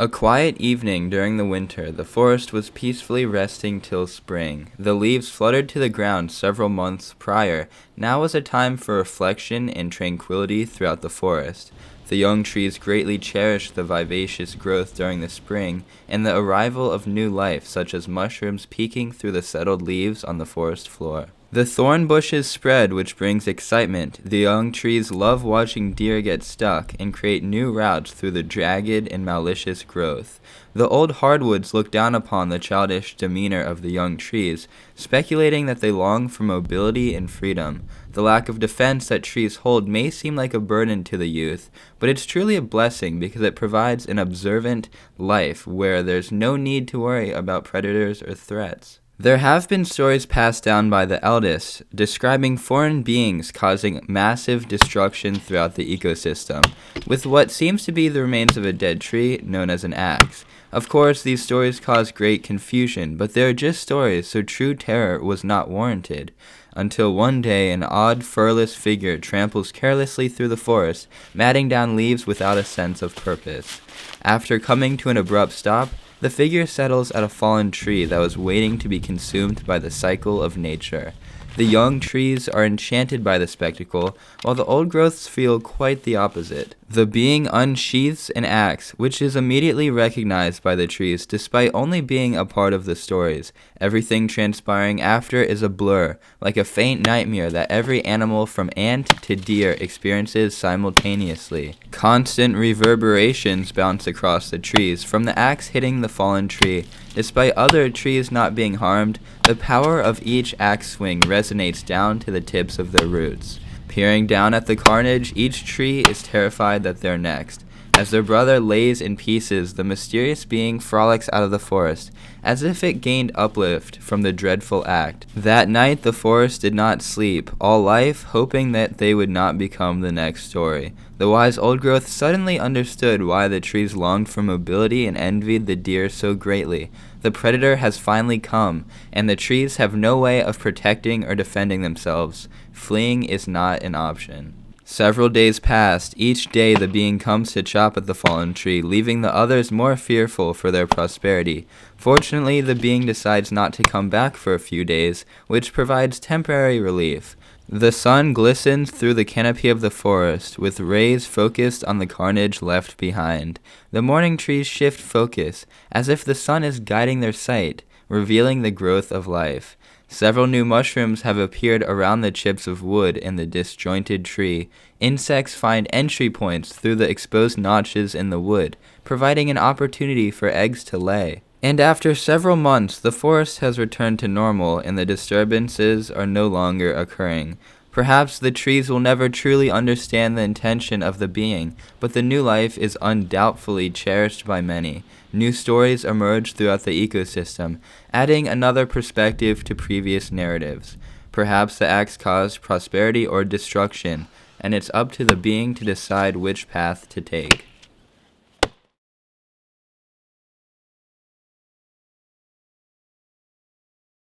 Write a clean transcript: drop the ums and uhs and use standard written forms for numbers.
A quiet evening during the winter, the forest was peacefully resting till spring. The leaves fluttered to the ground several months prior. Now was a time for reflection and tranquility throughout the forest. The young trees greatly cherished the vivacious growth during the spring and the arrival of new life, such as mushrooms peeking through the settled leaves on the forest floor. The thorn bushes spread, which brings excitement. The young trees love watching deer get stuck and create new routes through the jagged and malicious growth. The old hardwoods look down upon the childish demeanor of the young trees, speculating that they long for mobility and freedom. The lack of defense that trees hold may seem like a burden to the youth, but it's truly a blessing because it provides an observant life where there's no need to worry about predators or threats. There have been stories passed down by the eldest describing foreign beings causing massive destruction throughout the ecosystem, with what seems to be the remains of a dead tree known as an axe. Of course, these stories cause great confusion, but they are just stories, so true terror was not warranted. Until one day, an odd, furless figure tramples carelessly through the forest, matting down leaves without a sense of purpose. After coming to an abrupt stop, the figure settles at a fallen tree that was waiting to be consumed by the cycle of nature. The young trees are enchanted by the spectacle, while the old growths feel quite the opposite. The being unsheathes an axe, which is immediately recognized by the trees despite only being a part of the stories. Everything transpiring after is a blur, like a faint nightmare that every animal from ant to deer experiences simultaneously. Constant reverberations bounce across the trees from the axe hitting the fallen tree. Despite other trees not being harmed, the power of each axe swing resonates down to the tips of their roots. Peering down at the carnage, each tree is terrified that they're next. As their brother lays in pieces, the mysterious being frolics out of the forest, as if it gained uplift from the dreadful act. That night the forest did not sleep, all life hoping that they would not become the next story. The wise old growth suddenly understood why the trees longed for mobility and envied the deer so greatly. The predator has finally come, and the trees have no way of protecting or defending themselves. Fleeing is not an option. Several days passed. Each day the being comes to chop at the fallen tree, leaving the others more fearful for their prosperity. Fortunately, the being decides not to come back for a few days, which provides temporary relief. The sun glistens through the canopy of the forest, with rays focused on the carnage left behind. The morning trees shift focus, as if the sun is guiding their sight, revealing the growth of life. Several new mushrooms have appeared around the chips of wood in the disjointed tree. Insects find entry points through the exposed notches in the wood, providing an opportunity for eggs to lay. And after several months, the forest has returned to normal and the disturbances are no longer occurring. Perhaps the trees will never truly understand the intention of the being, but the new life is undoubtedly cherished by many. New stories emerge throughout the ecosystem, adding another perspective to previous narratives. Perhaps the axe caused prosperity or destruction, and it's up to the being to decide which path to take.